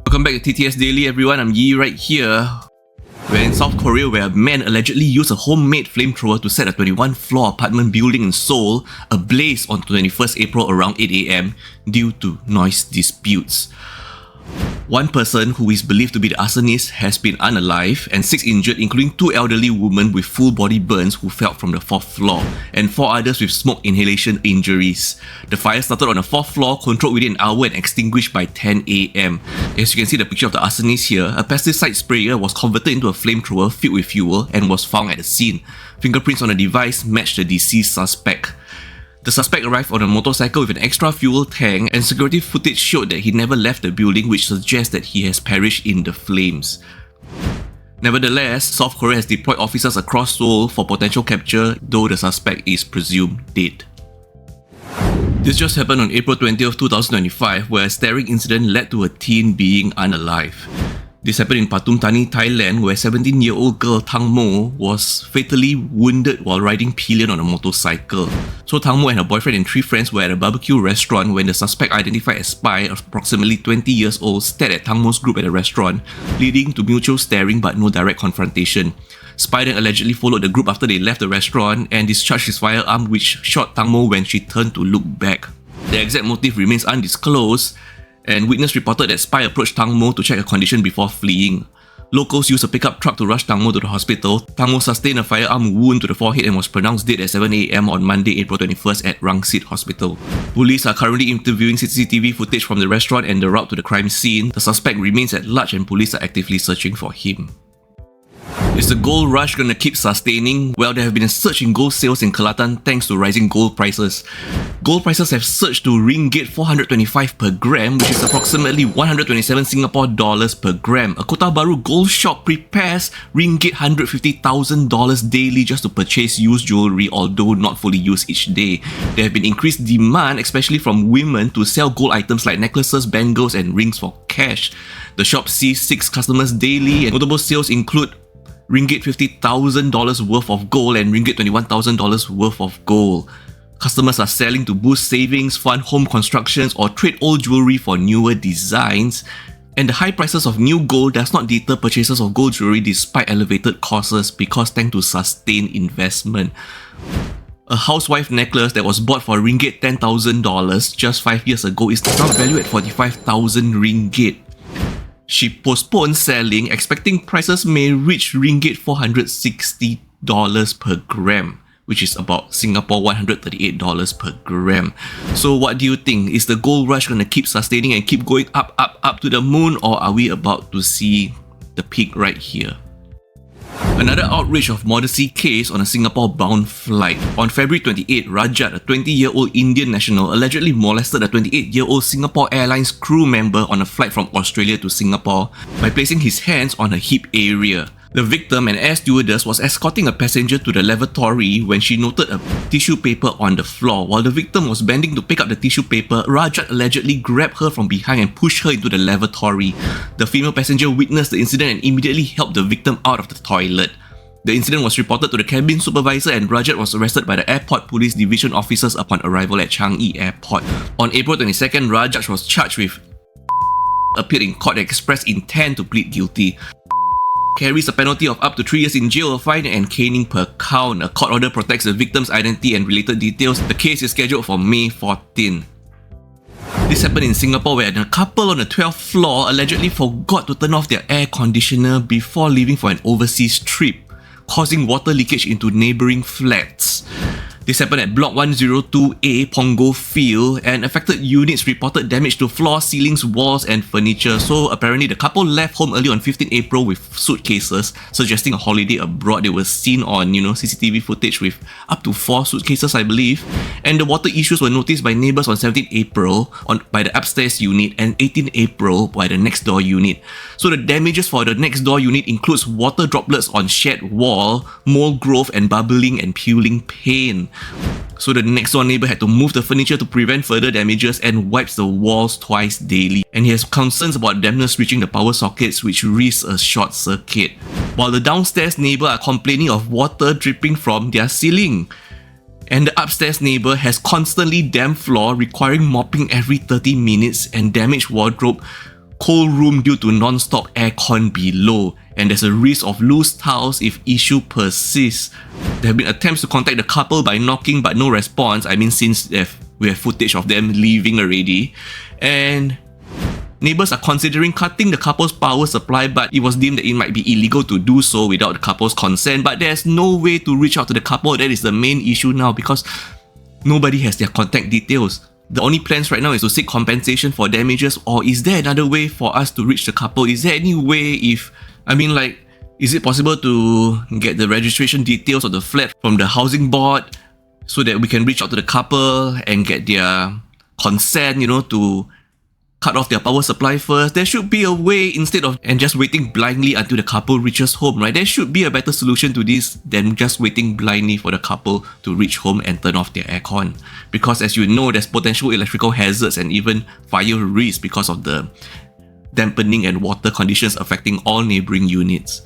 Welcome back to TTS Daily, everyone. I'm Yi right here. We're in South Korea, where a man allegedly used a homemade flamethrower to set a 21-floor apartment building in Seoul ablaze on 21st April around 8 AM due to noise disputes. One person, who is believed to be the arsonist, has been unalive, and 6 injured, including 2 elderly women with full body burns who fell from the 4th floor, and 4 others with smoke inhalation injuries. The fire started on the 4th floor, controlled within an hour and extinguished by 10 AM. As you can see the picture of the arsonist here, a pesticide sprayer was converted into a flamethrower filled with fuel and was found at the scene. Fingerprints on the device matched the deceased suspect. The suspect arrived on a motorcycle with an extra fuel tank, and security footage showed that he never left the building, which suggests that he has perished in the flames. Nevertheless, South Korea has deployed officers across Seoul for potential capture, though the suspect is presumed dead. This just happened on April 20th, 2025, where a staring incident led to a teen being unalive. This happened in Pathum, Thani, Thailand, where 17-year-old girl Thang Mo was fatally wounded while riding pillion on a motorcycle. So Thang Mo and her boyfriend and 3 friends were at a barbecue restaurant when the suspect, identified as Spy, approximately 20 years old, stared at Thang Mo's group at the restaurant, leading to mutual staring but no direct confrontation. Spy then allegedly followed the group after they left the restaurant and discharged his firearm, which shot Thang Mo when she turned to look back. The exact motive remains undisclosed, and witness reported that Spy approached Thang Mo to check her condition before fleeing. Locals used a pickup truck to rush Thang Mo to the hospital. Thang Mo sustained a firearm wound to the forehead and was pronounced dead at 7 AM on Monday, April 21st at Rangsit Hospital. Police are currently interviewing CCTV footage from the restaurant and the route to the crime scene. The suspect remains at large and police are actively searching for him. Is the gold rush going to keep sustaining? Well, there have been a surge in gold sales in Kelantan thanks to rising gold prices. Gold prices have surged to ringgit 425 per gram, which is approximately 127 Singapore dollars per gram. A Kota Baru gold shop prepares ringgit $150,000 daily just to purchase used jewellery, although not fully used each day. There have been increased demand, especially from women, to sell gold items like necklaces, bangles and rings for cash. The shop sees 6 customers daily, and notable sales include ringgit $50,000 worth of gold and ringgit $21,000 worth of gold. Customers are selling to boost savings, fund home constructions, or trade old jewellery for newer designs. And the high prices of new gold does not deter purchases of gold jewellery despite elevated costs, because thanks to sustained investment. A housewife necklace that was bought for ringgit $10,000 just 5 years ago is now valued at 45,000 ringgit. She postponed selling, expecting prices may reach ringgit $460 per gram, which is about Singapore $138 per gram. So what do you think? Is the gold rush going to keep sustaining and keep going up to the moon, or are we about to see the peak right here? Another outrage of modesty case on a Singapore-bound flight. On February 28, Rajat, a 20-year-old Indian national, allegedly molested a 28-year-old Singapore Airlines crew member on a flight from Australia to Singapore by placing his hands on her hip area. The victim, an air stewardess, was escorting a passenger to the lavatory when she noted a tissue paper on the floor. While the victim was bending to pick up the tissue paper, Rajat allegedly grabbed her from behind and pushed her into the lavatory. The female passenger witnessed the incident and immediately helped the victim out of the toilet. The incident was reported to the cabin supervisor, and Rajat was arrested by the Airport Police Division officers upon arrival at Changi Airport. On April 22nd, Rajat was charged with appeared in court and expressed intent to plead guilty. Carries a penalty of up to 3 years in jail, a fine and caning per count. A court order protects the victim's identity and related details. The case is scheduled for May 14. This happened in Singapore, where a couple on the 12th floor allegedly forgot to turn off their air conditioner before leaving for an overseas trip, causing water leakage into neighbouring flats. This happened at Block 102A, Punggol Field, and affected units reported damage to floor, ceilings, walls and furniture. So apparently the couple left home early on 15 April with suitcases, suggesting a holiday abroad. They were seen on, CCTV footage with up to 4 suitcases, I believe. And the water issues were noticed by neighbours on 17 April by the upstairs unit and 18 April by the next door unit. So the damages for the next door unit includes water droplets on shed wall, mold growth and bubbling and peeling paint. So the next door neighbour had to move the furniture to prevent further damages and wipes the walls twice daily. And he has concerns about dampness reaching the power sockets, which risks a short circuit. While the downstairs neighbour are complaining of water dripping from their ceiling. And the upstairs neighbour has constantly damp floor requiring mopping every 30 minutes and damaged wardrobe, cold room due to non-stop aircon below, and there's a risk of loose tiles if issue persists. There have been attempts to contact the couple by knocking but no response. I mean, since we have footage of them leaving already, and neighbors are considering cutting the couple's power supply, but it was deemed that it might be illegal to do so without the couple's consent. But there's no way to reach out to the couple. That is the main issue now, because nobody has their contact details. The only plans right now is to seek compensation for damages, or is there another way for us to reach the couple? Is there any way is it possible to get the registration details of the flat from the housing board so that we can reach out to the couple and get their consent, to cut off their power supply first? There should be a way instead of just waiting blindly until the couple reaches home, right? There should be a better solution to this than just waiting blindly for the couple to reach home and turn off their aircon. Because as you know, there's potential electrical hazards and even fire risk because of the dampening and water conditions affecting all neighboring units.